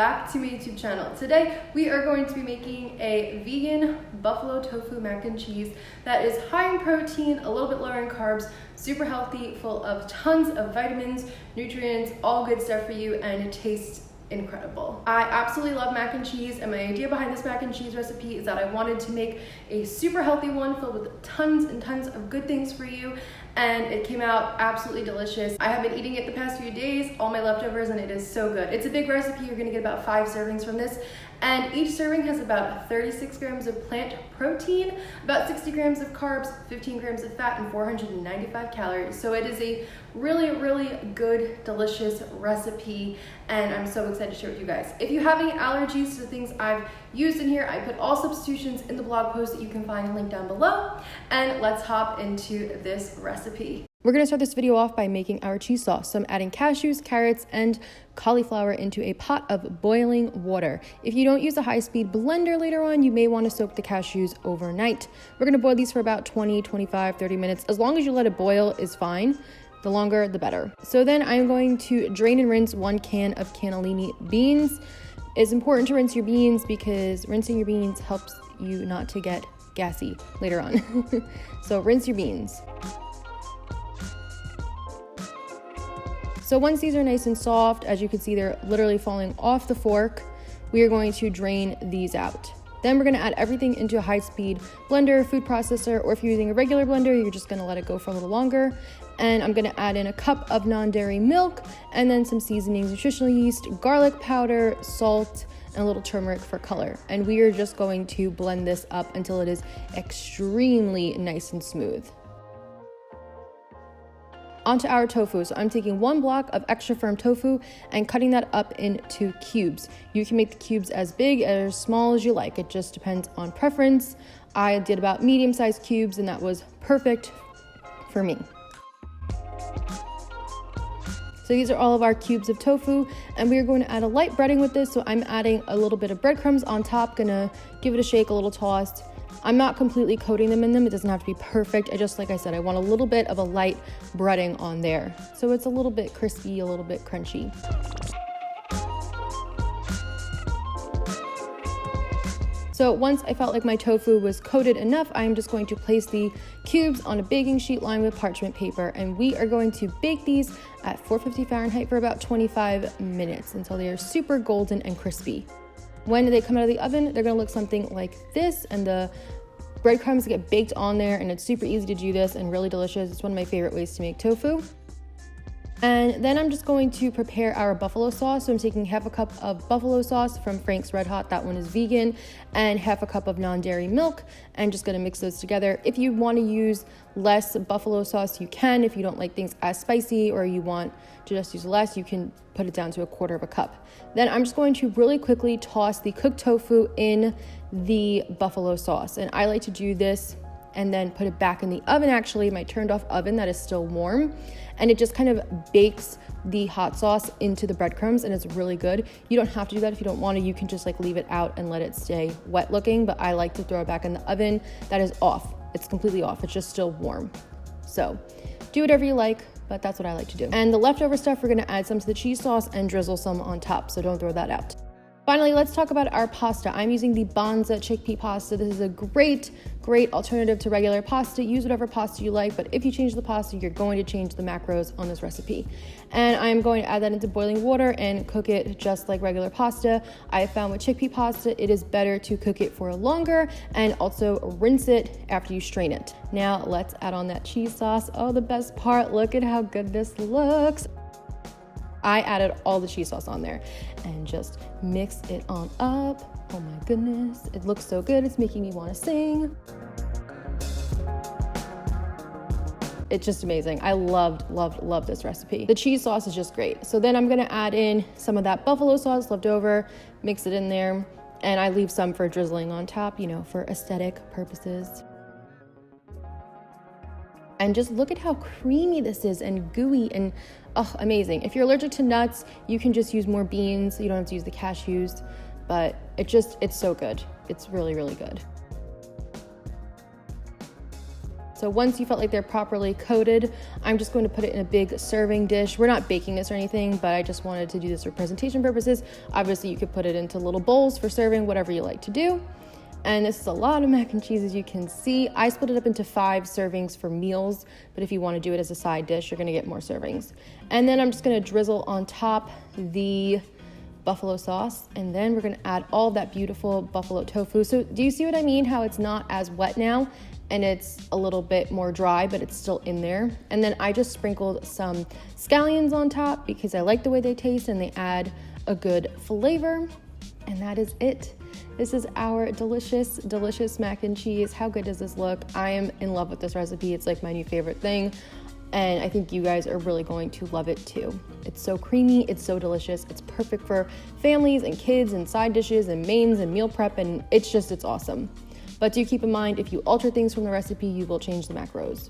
back to my YouTube channel. Today we are going to be making a vegan buffalo tofu mac and cheese that is high in protein, a little bit lower in carbs, super healthy, full of tons of vitamins, nutrients, all good stuff for you, and it tastes incredible. I absolutely love mac and cheese, and my idea behind this mac and cheese recipe is that I wanted to make a super healthy one filled with tons and tons of good things for you, and it came out absolutely delicious. I have been eating it the past few days, all my leftovers, and it is so good. It's a big recipe. You're gonna get about 5 servings from this, and each serving has about 36 grams of plant protein, about 60 grams of carbs, 15 grams of fat, and 495 calories. So it is a really, really good, delicious recipe, and I'm so excited to share with you guys. If you have any allergies to the things I've used in here, I put all substitutions in the blog post that you can find linked down below, and let's hop into this recipe. We're gonna start this video off by making our cheese sauce. So I'm adding cashews, carrots, and cauliflower into a pot of boiling water. If you don't use a high-speed blender later on, you may want to soak the cashews overnight. We're gonna boil these for about 20, 25, 30 minutes. As long as you let it boil is fine. The longer, the better. So then I'm going to drain and rinse 1 can of cannellini beans. It's important to rinse your beans because rinsing your beans helps you not to get gassy later on. So rinse your beans. So once these are nice and soft, as you can see, they're literally falling off the fork, we are going to drain these out. Then we're gonna add everything into a high-speed blender, food processor, or if you're using a regular blender, you're just gonna let it go for a little longer. And I'm gonna add in a cup of non-dairy milk, and then some seasonings, nutritional yeast, garlic powder, salt, and a little turmeric for color. And we are just going to blend this up until it is extremely nice and smooth. Onto our tofu. So I'm taking 1 block of extra firm tofu and cutting that up into cubes. You can make the cubes as big or as small as you like. It just depends on preference. I did about medium-sized cubes, and that was perfect for me. So these are all of our cubes of tofu, and we are going to add a light breading with this. So I'm adding a little bit of breadcrumbs on top, gonna give it a shake, a little toss. I'm not completely coating them in them. It doesn't have to be perfect. Like I said, I want a little bit of a light breading on there. So it's a little bit crispy, a little bit crunchy. So once I felt like my tofu was coated enough, I'm just going to place the cubes on a baking sheet lined with parchment paper, and we are going to bake these at 450 Fahrenheit for about 25 minutes until they are super golden and crispy. When they come out of the oven, they're gonna look something like this, and the breadcrumbs get baked on there, and it's super easy to do this and really delicious. It's one of my favorite ways to make tofu. And then I'm just going to prepare our buffalo sauce. So I'm taking half a cup of buffalo sauce from Frank's Red Hot, that one is vegan, and half a cup of non-dairy milk, and just gonna mix those together. If you wanna use less buffalo sauce, you can. If you don't like things as spicy or you want to just use less, you can put it down to 1/4 cup. Then I'm just going to really quickly toss the cooked tofu in the buffalo sauce. And I like to do this and then put it back in the oven, actually, my turned off oven that is still warm. And it just kind of bakes the hot sauce into the breadcrumbs, and it's really good. You don't have to do that if you don't want to. You can just leave it out and let it stay wet looking, but I like to throw it back in the oven. That is off. It's completely off. It's just still warm. So do whatever you like, but that's what I like to do. And the leftover stuff, we're gonna add some to the cheese sauce and drizzle some on top, so don't throw that out. Finally, let's talk about our pasta. I'm using the Banza chickpea pasta. This is a great alternative to regular pasta. Use whatever pasta you like, but if you change the pasta, you're going to change the macros on this recipe. And I'm going to add that into boiling water and cook it just like regular pasta. I have found with chickpea pasta, it is better to cook it for longer and also rinse it after you strain it. Now let's add on that cheese sauce. Oh, the best part, look at how good this looks. I added all the cheese sauce on there and just mix it on up. Oh my goodness, it looks so good. It's making me want to sing. It's just amazing. I loved this recipe. The cheese sauce is just great. So then I'm gonna add in some of that buffalo sauce left over, mix it in there, and I leave some for drizzling on top, for aesthetic purposes. And just look at how creamy this is and gooey and amazing. If you're allergic to nuts, you can just use more beans. You don't have to use the cashews, but it's so good. It's really, really good. So once you felt like they're properly coated, I'm just going to put it in a big serving dish. We're not baking this or anything, but I just wanted to do this for presentation purposes. Obviously, you could put it into little bowls for serving, whatever you like to do. And this is a lot of mac and cheese, as you can see. I split it up into 5 servings for meals, but if you want to do it as a side dish, you're going to get more servings. And then I'm just going to drizzle on top the buffalo sauce, and then we're going to add all that beautiful buffalo tofu. So do you see what I mean? How it's not as wet now, and it's a little bit more dry, but it's still in there. And then I just sprinkled some scallions on top because I like the way they taste and they add a good flavor. And that is it. This is our delicious, delicious mac and cheese. How good does this look? I am in love with this recipe. It's like my new favorite thing. And I think you guys are really going to love it too. It's so creamy, it's so delicious. It's perfect for families and kids and side dishes and mains and meal prep, and it's awesome. But do keep in mind, if you alter things from the recipe, you will change the macros.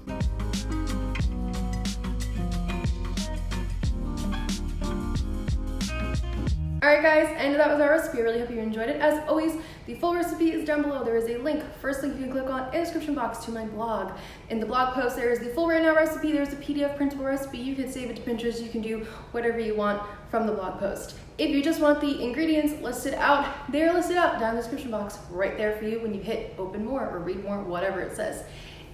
Alright guys, and that was our recipe. I really hope you enjoyed it. As always, the full recipe is down below. There is a link, first link you can click on in the description box to my blog. In the blog post, there is the full right now recipe. There's a PDF printable recipe. You can save it to Pinterest. You can do whatever you want from the blog post. If you just want the ingredients listed out, they're listed out down in the description box right there for you when you hit open more or read more, whatever it says.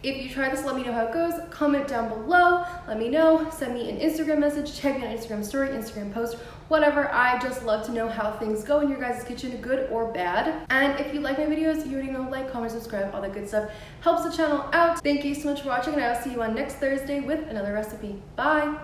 If you try this, let me know how it goes. Comment down below, let me know. Send me an Instagram message, tag me on Instagram story, Instagram post, whatever. I just love to know how things go in your guys' kitchen, good or bad. And if you like my videos, you already know, like, comment, subscribe, all that good stuff. Helps the channel out. Thank you so much for watching, and I will see you on next Thursday with another recipe. Bye.